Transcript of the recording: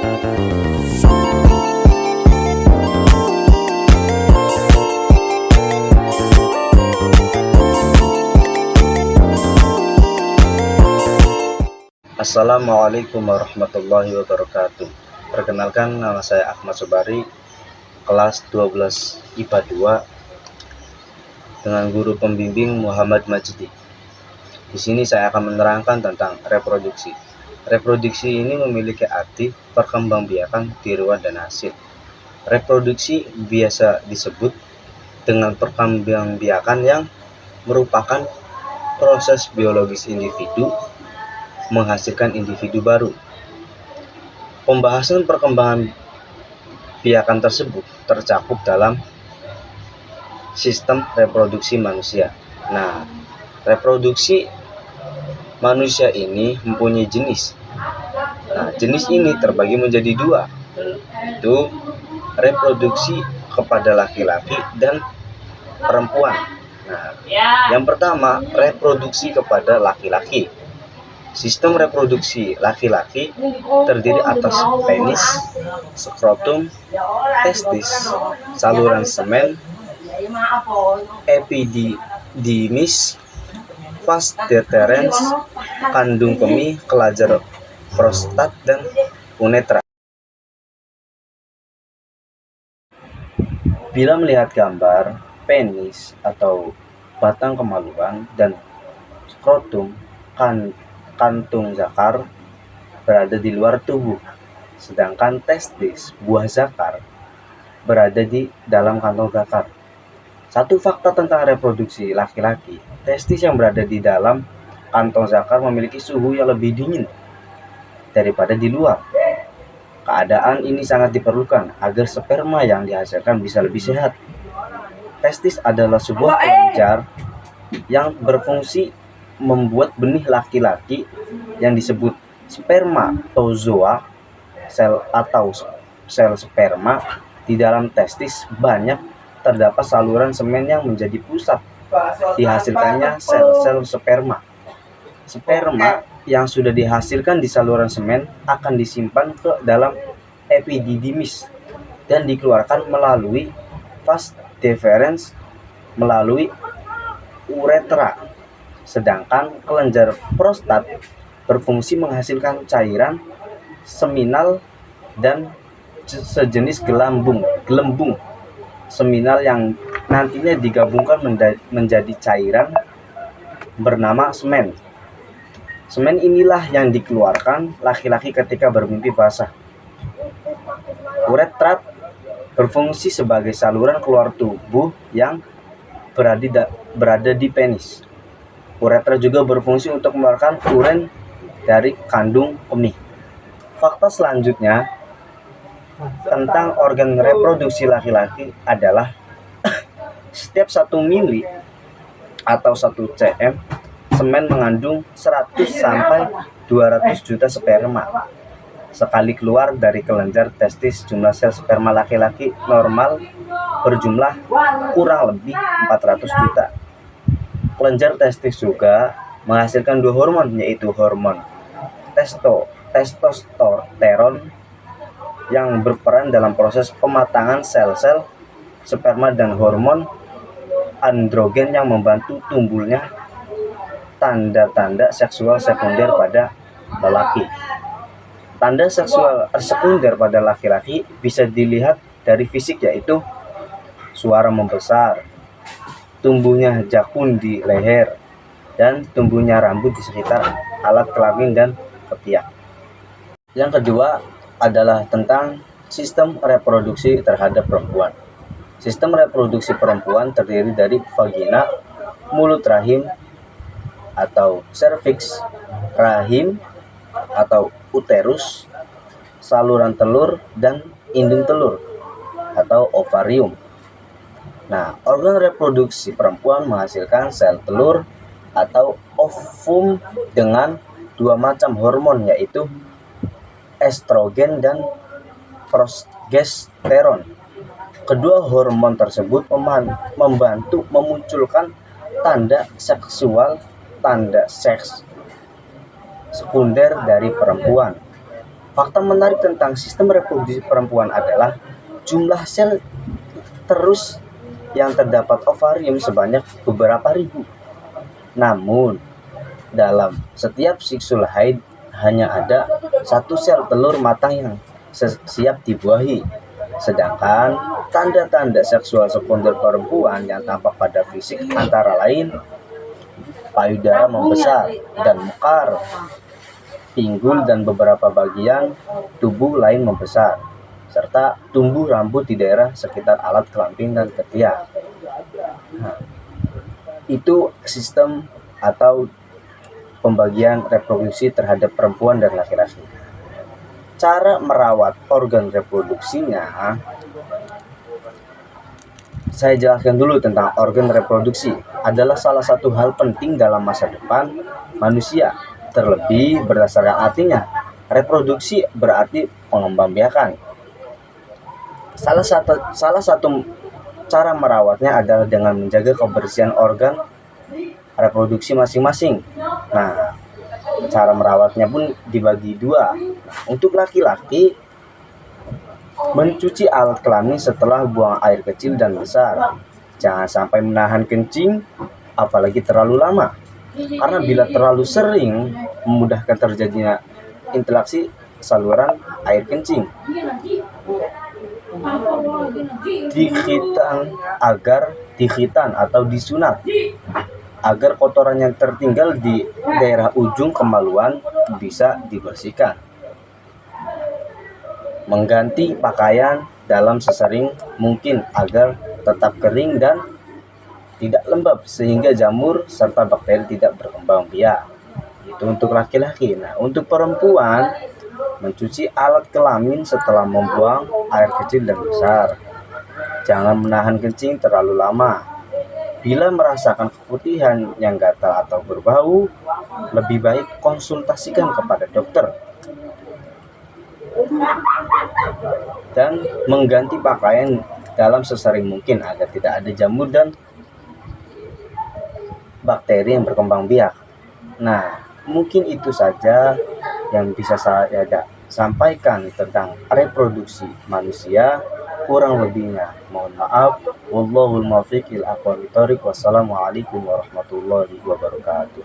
Assalamualaikum warahmatullahi wabarakatuh. Perkenalkan, nama saya Ahmad Sobari, kelas 12 IPA 2 dengan guru pembimbing Muhammad Majdi. Di sini saya akan menerangkan tentang reproduksi. Reproduksi ini memiliki arti perkembangbiakan tiruan dan hasil. Reproduksi biasa disebut dengan perkembangbiakan yang merupakan proses biologis individu menghasilkan individu baru. Pembahasan perkembangan biakan tersebut tercakup dalam sistem reproduksi manusia. Nah, reproduksi manusia ini mempunyai jenis. Nah, jenis ini terbagi menjadi dua, yaitu reproduksi kepada laki-laki dan perempuan. Nah, yang pertama, reproduksi kepada laki-laki. Sistem reproduksi laki-laki terdiri atas penis, skrotum, testis, saluran semen, epididymis, vas deferens, kandung kemih, kelenjar prostat, dan uretra. Bila melihat gambar penis atau batang kemaluan dan skrotum, kantung zakar berada di luar tubuh, sedangkan testis, buah zakar, berada di dalam kantong zakar. Satu fakta tentang reproduksi laki-laki, testis yang berada di dalam kantong zakar memiliki suhu yang lebih dingin daripada di luar. Keadaan ini sangat diperlukan agar sperma yang dihasilkan bisa lebih sehat. Testis adalah sebuah kelenjar yang berfungsi membuat benih laki-laki yang disebut spermatozoa, sel atau sel sperma. Di dalam testis banyak terdapat saluran semen yang menjadi pusat dihasilkannya sel-sel sperma. Sperma yang sudah dihasilkan di saluran semen akan disimpan ke dalam epididymis dan dikeluarkan melalui vas deferens melalui uretra. Sedangkan kelenjar prostat berfungsi menghasilkan cairan seminal dan sejenis gelembung seminal yang nantinya digabungkan menjadi cairan bernama semen. Semen inilah yang dikeluarkan laki-laki ketika bermimpi basah. Uretra berfungsi sebagai saluran keluar tubuh yang berada di penis. Uretra juga berfungsi untuk mengeluarkan urin dari kandung kemih. Fakta selanjutnya tentang organ reproduksi laki-laki adalah setiap 1 mili atau 1 cm semen mengandung 100 sampai 200 juta sperma. Sekali keluar dari kelenjar testis, jumlah sel sperma laki-laki normal berjumlah kurang lebih 400 juta. Kelenjar testis juga menghasilkan 2 hormon, yaitu hormon testosteron yang berperan dalam proses pematangan sel-sel sperma dan hormon androgen yang membantu tumbuhnya tanda-tanda seksual sekunder pada lelaki. Tanda seksual sekunder pada laki-laki bisa dilihat dari fisik, yaitu suara membesar, tumbuhnya jakun di leher, dan tumbuhnya rambut di sekitar alat kelamin dan ketiak. Yang kedua adalah tentang sistem reproduksi terhadap perempuan. Sistem reproduksi perempuan terdiri dari vagina, mulut rahim atau serviks, rahim atau uterus, saluran telur, dan indung telur atau ovarium. Nah, organ reproduksi perempuan menghasilkan sel telur atau ovum dengan 2 macam hormon, yaitu estrogen dan progesteron. Kedua hormon tersebut membantu memunculkan tanda seksual, tanda seks sekunder dari perempuan. Fakta menarik tentang sistem reproduksi perempuan adalah jumlah sel terus yang terdapat ovarium sebanyak beberapa ribu. Namun, dalam setiap siklus haid hanya ada satu sel telur matang yang siap dibuahi. Sedangkan tanda-tanda seksual sekunder perempuan yang tampak pada fisik antara lain payudara membesar dan mekar, pinggul dan beberapa bagian tubuh lain membesar, serta tumbuh rambut di daerah sekitar alat kelamin dan ketiak. Nah, itu sistem atau pembagian reproduksi terhadap perempuan dan laki-laki. Cara merawat organ reproduksinya, saya jelaskan dulu tentang organ reproduksi. Adalah salah satu hal penting dalam masa depan manusia. Terlebih berdasarkan artinya, reproduksi berarti pengembangbiakan. Salah satu cara merawatnya adalah dengan menjaga kebersihan organ reproduksi masing-masing. Nah, cara merawatnya pun dibagi dua. Untuk laki-laki, mencuci alat kelamin setelah buang air kecil dan besar. Jangan sampai menahan kencing, apalagi terlalu lama. Karena bila terlalu sering, memudahkan terjadinya interaksi saluran air kencing. Dikhitan atau disunat agar kotoran yang tertinggal di daerah ujung kemaluan bisa dibersihkan. Mengganti pakaian dalam sesering mungkin agar tetap kering dan tidak lembab sehingga jamur serta bakteri tidak berkembang biak. Itu untuk laki-laki. Nah, untuk perempuan, mencuci alat kelamin setelah membuang air kecil dan besar. Jangan menahan kencing terlalu lama. Bila merasakan keputihan yang gatal atau berbau, lebih baik konsultasikan kepada dokter. Dan mengganti pakaian dalam sesering mungkin agar tidak ada jamur dan bakteri yang berkembang biak. Nah, mungkin itu saja yang bisa saya sampaikan tentang reproduksi manusia. Kurang lebihnya mohon maaf. Wallahul muwaffiq ila aqwamit thoriq. Wassalamualaikum warahmatullahi wabarakatuh.